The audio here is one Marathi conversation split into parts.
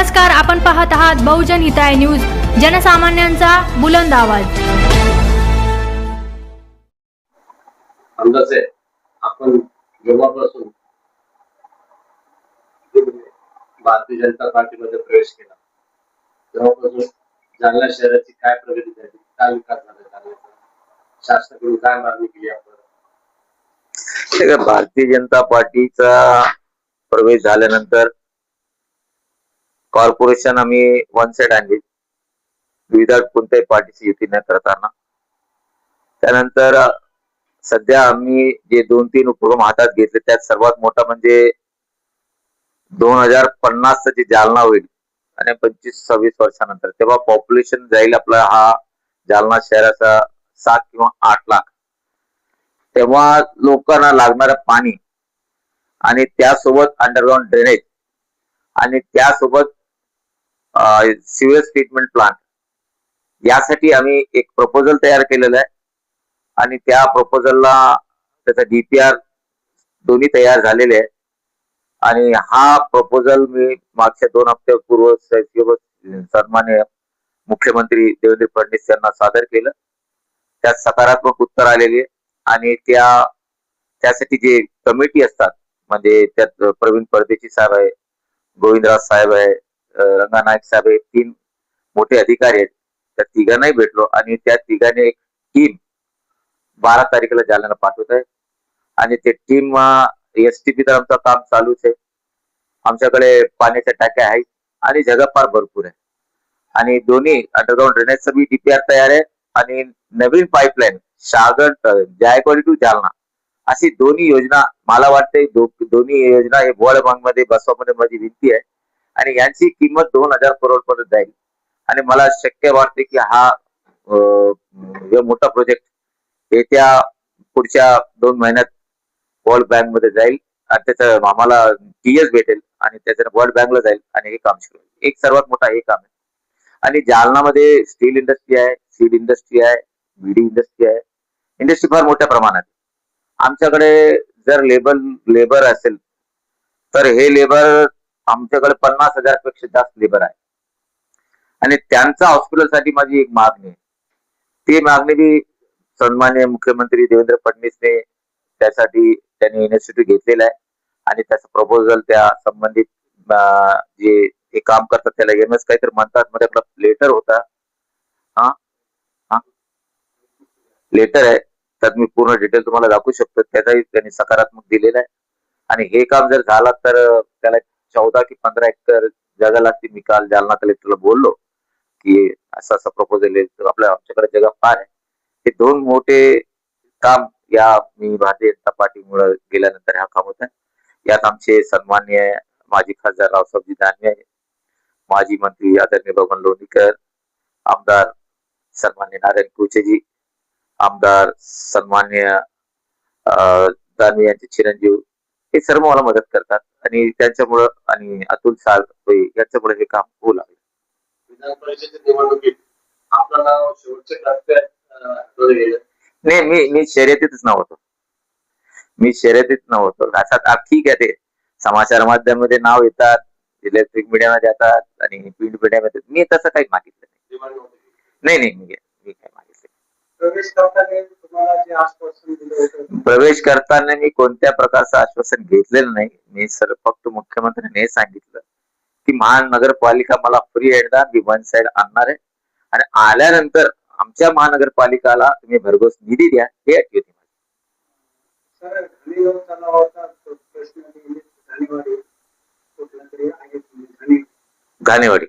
नमस्कार, आपण पाहत आहात बहुजन हिताय न्यूज, जनसामान्यांचा बुलंद आवाज। अंदाज आहे आपण जेव्हापासून भारतीय जनता पार्टीमध्ये प्रवेश केला तेव्हापासून जालना शहराची काय प्रगती झाली, काय विकास झाला, जालन्याचा शासनाकडून काय मागणी केली आपण? भारतीय जनता पार्टीचा प्रवेश झाल्यानंतर कॉर्पोरेशन आम्ही वन साइड आणली विदाउट कोणत्याही पार्टीची युती न करताना। त्यानंतर सध्या आम्ही जे 2-3 उपक्रम हातात घेतले त्यात सर्वात मोठा म्हणजे 2050 जे जालना होईल आणि 25-26 वर्षानंतर तेव्हा पॉप्युलेशन जाईल आपला हा जालना शहराचा 7 किंवा 8 लाख। तेव्हा लोकांना लागणारं पाणी आणि त्यासोबत अंडरग्राउंड ड्रेनेज आणि त्यासोबत सिवेज ट्रीटमेंट प्लांट यासाठी आम्ही एक प्रपोजल तयार केलेला आहे आणि त्या प्रपोजलला त्याचा डीपीआर दोन्ही तयार झालेले आहे आणि हा प्रपोजल मी मागच्या 2 हप्त्यापूर्वी सन्माननीय मुख्यमंत्री देवेंद्र फडणवीस यांना सादर केलं। त्यात सकारात्मक उत्तर आलेले आणि त्यासाठी जे कमिटी असतात म्हणजे त्यात प्रवीण परदेशी साहेब आहे, गोविंदराज साहेब आहे, रंगानायक साहेब आहे, 3 मोठे अधिकारी आहेत। त्या तिघांनाही भेटलो आणि त्या तिघांनी एक टीम 12 तारखेला जालन्याला पाठवत आहे आणि ते टीम एसटीपी तर आमचं काम चालूच आहे। आमच्याकडे पाण्याच्या टाक्या आहेत आणि जगा फार भरपूर आहे आणि दोन्ही अंडरग्राउंड ड्रेनेजचा बी डीपीआर तयार आहे आणि नवीन पाईपलाईन शागड जायकवाडी टू जालना अशी दोन्ही योजना मला वाटते दोन्ही योजना हे वर्ल्ड बँक मध्ये बसवामध्ये माझी विनंती आहे आणि यांची किंमत 2000 करोड पर्यंत जाईल आणि मला शक्य वाटते की हा मोठा प्रोजेक्ट येत्या पुढच्या 2 महिन्यात वर्ल्ड बँक मध्ये जाईल आणि त्याचं आम्हाला टीएस भेटेल आणि त्याचं वर्ल्ड बँकला जाईल आणि हे काम सुरू होईल। एक सर्वात मोठा हे काम आहे आणि जालनामध्ये स्टील इंडस्ट्री आहे, सीड इंडस्ट्री आहे, बीडी इंडस्ट्री आहे, इंडस्ट्री फार मोठ्या प्रमाणात। आमच्याकडे जर लेबर असेल तर हे लेबर आमच्याकडे 50,000 पेक्षा जास्त लेबर आहे आणि त्यांचा हॉस्पिटलसाठी माझी एक मागणी आहे। ती मागणी बी सन्माननीय मुख्यमंत्री देवेंद्र फडणवीसने त्यासाठी त्यांनी इनिशिएटिव्ह घेतलेला आहे आणि त्याचं प्रपोजल त्या संबंधित जे हे काम करतात त्याला एमएस काहीतरी म्हणतात मध्ये आपला लेटर होता लेटर आहे त्यात मी पूर्ण डिटेल तुम्हाला दाखवू शकतो। त्याचाही त्यांनी सकारात्मक दिलेला आहे आणि हे काम जर झालं तर त्याला 14 की 15 एकर जागा लागते। मी काल जालना कलेक्टरला बोललो की असं प्रपोजल आमच्याकडे जगा फार आहे। हे 2 मोठे काम या मी भारतीय जनता पार्टीमुळे गेल्यानंतर हा काम होता। यात आमचे सन्माननीय माजी खासदार रावसाहेबजी दानवे, माजी मंत्री आदरणीय बबन लोणीकर, आमदार सन्माननीय नारायण कुचेजी, आमदार सन्माननीय दानवे यांचे चिरंजीव हे सर्व मला मदत करतात आणि त्यांच्यामुळं आणि अतुल साळवे यांच्यामुळे हे काम होऊ लागले। विधान परिषदेच्या निवडणुकीत आपलं नाव शेवटच्या टप्प्यात गेलं नाही, मी शर्यतीतच नव्हतो। असा ठीक आहे, ते समाचार माध्यमामध्ये नाव येतात, इलेक्ट्रिक मीडियामध्ये येतात आणि प्रिंट मीडियामध्ये मी तसं काही मागितलं नाही। मी काय मागितलं। प्रवेश करताना मी कोणत्या प्रकारचं आश्वासन घेतलेलं नाही। मी फक्त मुख्यमंत्र्यांनी हे सांगितलं की महानगरपालिका मला फ्री हँड द्या, मी वन साइड आणणार आहे आणि आल्यानंतर आमच्या महानगरपालिकाला तुम्ही भरघोस निधी द्या, हे अट होती। घाणेवाडी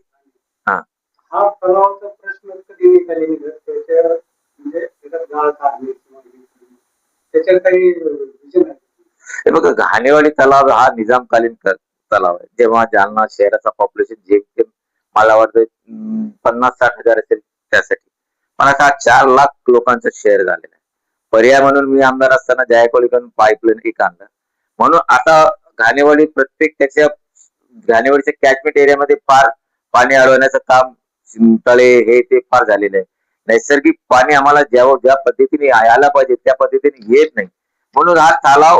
हा तलावाचा प्रश्न कधी निकाली निघत हे बघा, घाणेवाडी तलाव हा निजामकालीन तलाव आहे। जेव्हा जालना शहराचा पॉप्युलेशन जे मला वाटतं 50-60 हजार असेल त्यासाठी, पण आता 4 लाख लोकांचं शहर झालेलं आहे। पर्याय म्हणून मी आमदार असताना जायकवाडीकडून पाईपलाईन एक आणलं म्हणून आता घाणेवाडी त्याच्या घाणेवाडीच्या कॅचमेंट एरियामध्ये फार पाणी अडवण्याचं काम तळे हे ते फार झालेलं आहे। नैसर्गिक पाणी आम्हाला ज्या पद्धतीने यायला पाहिजे त्या पद्धतीने येत नाही म्हणून हा तलाव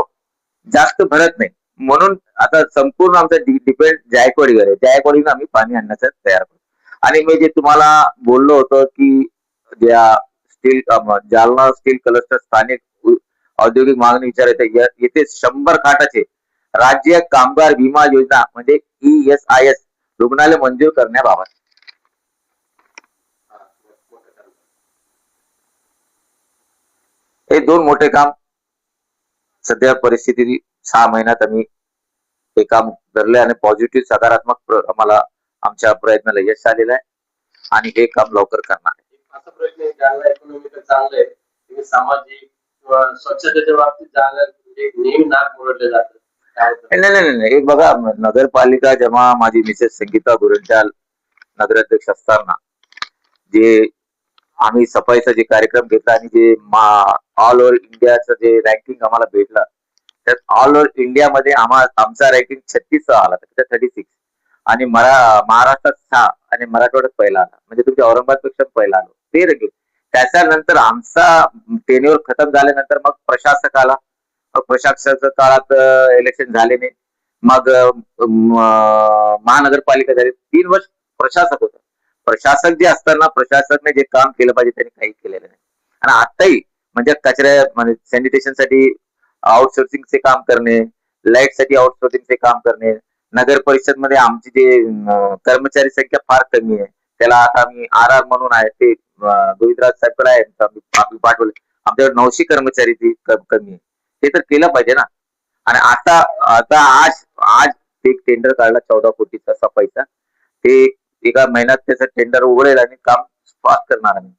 जास्त भरत नाही। म्हणून आता संपूर्ण आमचं डिपेंड जायकवाडीवर आहे. जायकवाडीनं आम्ही पाणी आणण्याचं तयार करतो. आणि मी जे तुम्हाला बोललो होतो की ज्या स्टील जालना स्टील क्लस्टर स्थानिक औद्योगिक मागणी विचारायचं येथे 100 खाटाचे राज्य कामगार विमा योजना म्हणजे ESIS रुग्णालय मंजूर करण्याबाबत हा, मोठं काम. हे 2 मोठे काम सध्या परिस्थिती 6 महिन्यात आम्ही हे काम धरले आणि पॉझिटिव्ह सकारात्मक आम्हाला आमच्या प्रयत्नाला यश आलेलं आहे आणि हे काम लवकर करणार आहे. एक असा प्रश्न आहे, जालना इकॉनॉमी तर चांगलं आहे, तुम्ही सामाजिक किंवा स्वच्छतेच्या बाबतीत जालना म्हणजे नेहमी नाक मोडलं जातं. काय होतं? नाही. एक बघा, नगरपालिका जेव्हा माझी मिसेस संगीता गुरंट्याल नगराध्यक्ष असताना जे आम्ही सफाईचा जे कार्यक्रम घेतला आणि जे ऑल ओव्हर इंडियाचं जे रँकिंग आम्हाला भेटलं, त्यात ऑल ओव्हर इंडियामध्ये आमचा रँकिंग 36 आला, त्याच्या 36 आणि महाराष्ट्रात 6 आणि मराठवाड्यात पहिला आला, म्हणजे तुमच्या औरंगाबादपेक्षा पहिला आलो ते रँकिंग. त्याच्यानंतर आमचा टेन्युअर खतम झाल्यानंतर मग प्रशासक आला. मग प्रशासकाच्या काळात इलेक्शन झाले नाही. मग महानगरपालिका झाली. 3 वर्ष प्रशासक होता. प्रशासक जे असताना प्रशासकने जे काम केलं पाहिजे त्यांनी काही केलेलं नाही. आणि आताही म्हणजे कचऱ्या म्हणजे सॅनिटेशनसाठी आउटसोर्सिंगचे काम करणे, लाईट साठी आउटसोर्सिंगचे काम करणे, नगर परिषद मध्ये आमची जे कर्मचारी संख्या फार कमी आहे, त्याला आता आम्ही RR म्हणून आहे ते गोविंदराज साहेबकडे आहे, आम्ही पाठवले. आमच्याकडे 900 कर्मचारी कमी आहे, ते तर केलं पाहिजे ना. आणि आता आता आज आज एक टेंडर काढला 14 कोटीचा सफाईचा. ते एका महिन्यात त्याचं टेंडर उघडेल आणि काम फास्ट करणार आम्ही.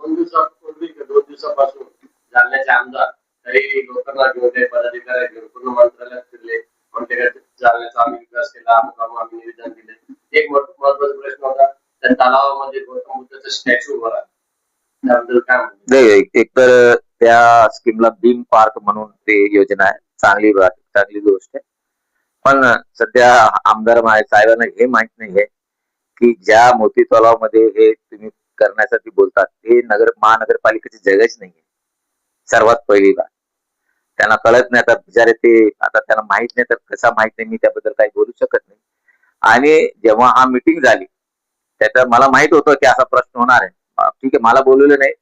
2 दिवसापूर्वी 2 दिवसापासून जालन्याचे आमदार काही लोकांना घेऊन काही पदाधिकारी घेऊन पूर्ण मंत्रालयात फिरले, म्हणते का जालन्याचा आम्ही विकास केला, अमुक आम्ही निवेदन दिले. एक महत्वाचा प्रश्न होता, त्या तलावामध्ये गौतम बुद्धाचं स्टॅच्यू उभा राहिला, त्याबद्दल काय म्हणते? नाही, एकतर त्या स्कीमला बीम पार्क म्हणून ते योजना आहे, चांगली गोष्ट आहे. पण सध्या आमदार साहेबांना हे माहित नाहीये की ज्या मोती तलावामध्ये हे तुम्ही करण्यासाठी बोलतात हे महानगरपालिकेची जगच नाहीये. सर्वात पहिली बात त्यांना कळत नाही. आता बिचारे ते आता त्यांना माहित नाही तर कसा माहित नाही, मी त्याबद्दल काही बोलू शकत नाही. आणि जेव्हा हा मीटिंग झाली त्यात मला माहित होतं की असा प्रश्न होणार आहे. ठीक आहे, मला बोलवलं नाही,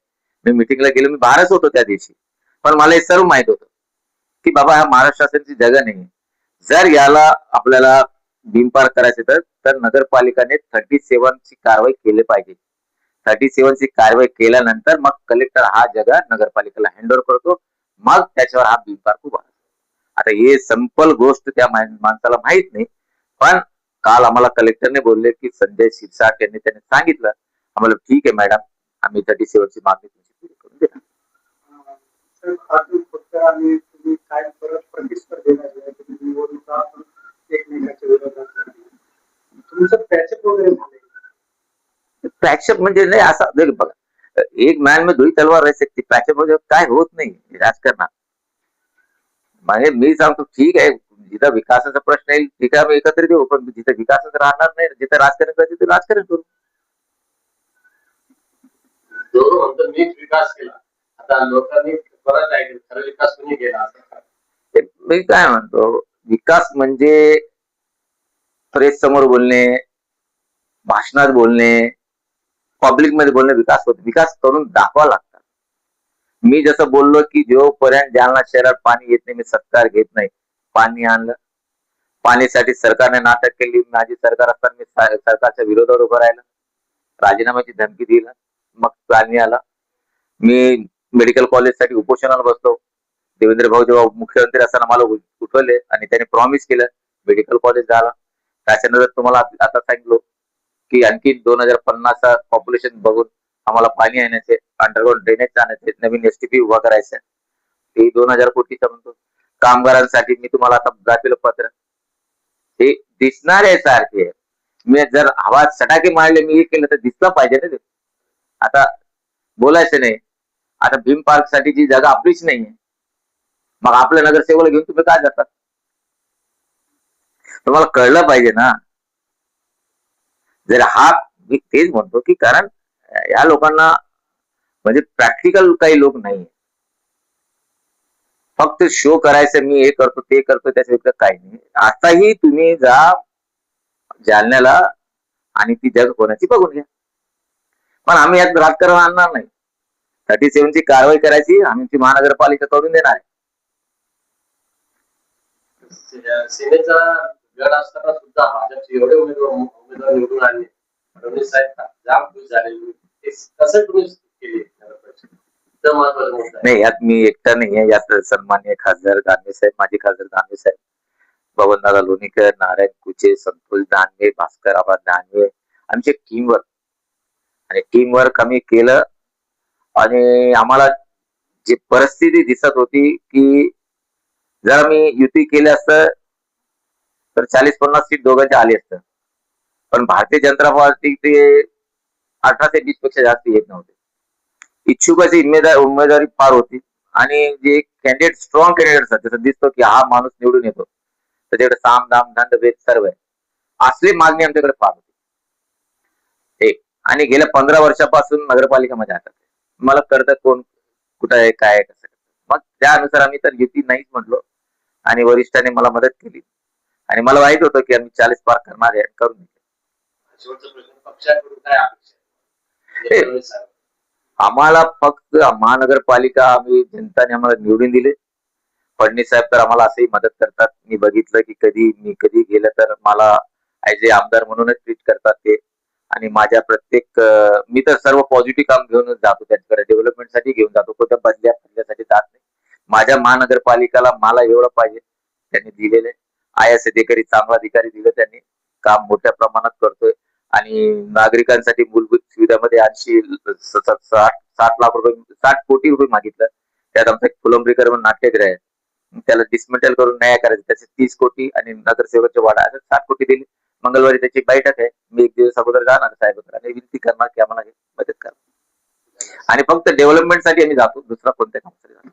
मी मिटिंगला गेलो, मी बाहेरच होतो त्या दिवशी. पण मला हे सर्व माहित होतं की बाबा हा महाराष्ट्र शासनाची जागा नाही. जर याला आपल्याला बीम पार करायचे तर नगरपालिकाने 37 ची कारवाई केली पाहिजे. 37 ची कारवाई केल्यानंतर मग कलेक्टर हा जागा नगरपालिकेला हँडओव्हर करतो, मग त्याच्यावर हा बीम पार्क उभा. आता हे सिंपल गोष्ट त्या माणसाला माहित नाही. पण काल आम्हाला कलेक्टरने बोलले की संजय शिरसाट यांनी त्यांनी सांगितलं आम्हाला, ठीक आहे मॅडम, आम्ही 37 ची मागणी तुमची पूर्ण करून देणार. साहेब, अजून फक्त आणि तुम्ही काय परत प्रतिस्पर्धेला गेलाय, तुम्ही निवडणुका एकमेकाच्या विरोधात लढली. तुमचं पॅचअप वगैरे झालंय? पॅचअप म्हणजे नाही असं देख बघा, एक मॅन में 2 तलवार रह सकती. पॅचअप म्हणजे काय होत नाही राजकारणात. म्हणजे मी सांगतो ठीक आहे, जिथं विकासाचा प्रश्न येईल तिथे आम्ही एकत्रित येऊ, पण जिथं विकासच राहणार नाही, जिथं राजकारण करायचं तिथे राजकारण करू. जो म्हणतो मीच विकास केला, आता लोकांनी बराच ऐकलं, खरं विकास कोणी केला असं? मी काय म्हणतो, विकास म्हणजे प्रेस समोर बोलणे, भाषणात बोलणे, पब्लिक मध्ये बोलणे विकास होतो. विकास करून दाखवा लागतात. मी जसं बोललो की जोपर्यंत जालना शहरात पाणी येत नाही मी सरकार घेत नाही. पाणी आणलं, पाणीसाठी सरकारने नाटक केली. माझी सरकार असताना मी सरकारच्या विरोधात उभं राहिलं, राजीनाम्याची धमकी दिला, मग पाणी आला. मी मेडिकल कॉलेजसाठी उपोषणाला बसलो. देवेंद्र भाऊ जेव्हा मुख्यमंत्री असताना मला उठवले आणि त्यांनी प्रॉमिस केलं, मेडिकल कॉलेज झाला. त्याच्यानंतर तुम्हाला आता सांगितलं की आणखी 2050 पॉप्युलेशन बघून आम्हाला पाणी आणायचे, अंडरग्राउंड ड्रेनेज आणायचे, नवीन STP उभा करायचं. ते 2000 कोटीचा म्हणतो. कामगारांसाठी मी तुम्हाला आता दाखवलं पत्र, हे दिसणार आहे सारखे. मी जर आवाज सटाके मारले, मी हे केलं तर दिसलं पाहिजे ना ते. आता बोलायचं नाही. आता भीम पार्क साठी जी जागा आपलीच नाहीये, मग आपल्या नगरसेवक घेऊन तुम्ही काय करता? तुम्हाला कळलं पाहिजे ना. जर हा तेच म्हणतो की कारण या लोकांना म्हणजे प्रॅक्टिकल काही लोक नाही. फक्त शो करायचं मी हे करतो ते करतो त्याच्या व्यतिरिक्त काही नाही. आताही तुम्ही जा जालन्याला आणि ती जग कोणाची बघून घ्या. पण आम्ही यात राजकारण आणणार नाही. 37 ची कारवाई करायची आम्ही ती महानगरपालिका करून देणार आहे. सेनेचा गड असताना सुद्धा भाजपचे एवढे उमेदवार निवडून आणले. फडणवीस साहेब जाम खुश झाले. ते कसं तुम्ही केले महत्वाचा मुद्दा आहे. नाही, यात मी एकटा नाही आहे. यात सन्माननीय खासदार दानवे साहेब, माजी खासदार दानवे साहेब, बबनदादा लोणीकर, नारायण कुचे, संतोष दानवे, भास्कर आबा दानवे, आमचे टीमवर्क आणि टीमवर्क आम्ही केलं. आणि आम्हाला जी परिस्थिती दिसत होती की जर मी युती केलं असतं तर 40-50 सीट दोघांच्या आली असतं. पण भारतीय जनता पार्टी ते 18 ते 20 पेक्षा जास्त येत नव्हते. इच्छुकाची उमेदवारी फार होती आणि जे कॅन्डिडेट स्ट्रॉंग कॅन्डिडेट असतात जसं दिसतो की हा माणूस निवडून येतो त्याच्याकडे साम दाम दंड भेद सर्व आहे, असली मागणी आमच्याकडे फार होती. एक आणि गेल्या 15 वर्षापासून नगरपालिका माझ्या हातात आहे. मला कळतं कोण कुठं आहे, काय आहे, कसं. मग त्यानुसार आम्ही तर युती नाहीच म्हटलो आणि वरिष्ठांनी मला मदत केली आणि मला माहित होतं की आम्ही 40 पार करणार आहे, करून घेतलं. शेवटचा प्रश्न, पक्षाकडून काय अपेक्षा आहे? फडणवीस साहेब आम्हाला फक्त महानगरपालिका आम्ही जनताने आम्हाला निवडून दिले. फडणवीस साहेब तर आम्हाला असंही मदत करतात. मी बघितलं की कधी गेलं तर मला ऍज ए आमदार म्हणूनच ट्रीट करतात ते. आणि माझ्या प्रत्येक मी तर सर्व पॉझिटिव्ह काम घेऊनच जातो त्यांच्याकडे, डेव्हलपमेंटसाठी घेऊन जातो, कोणत्या बदल्यासाठी जात नाही. माझ्या महानगरपालिकाला मला एवढं पाहिजे त्यांनी दिलेलं आहे. IAS अधिकारी, चांगला अधिकारी दिलं त्यांनी, काम मोठ्या प्रमाणात करतोय. आणि नागरिकांसाठी मूलभूत सुविधामध्ये 60 लाख रुपये, 60 कोटी रुपये मागितलं. त्यात आमचं एक फुलंब्रीकर म्हणून नाट्यगृह आहे, त्याला डिसमेंटल करून न्याय करायचं, त्याचे 30 कोटी आणि नगरसेवकचे वाडा 60 कोटी दिले. मंगळवारी त्याची बैठक आहे. मी 1 दिवस अगोदर जाणार साहेबांकडे आणि विनंती करणार की आम्हाला हे मदत करा. आणि फक्त डेव्हलपमेंटसाठी आम्ही जातो, दुसरा कोणत्या कामासाठी जातो.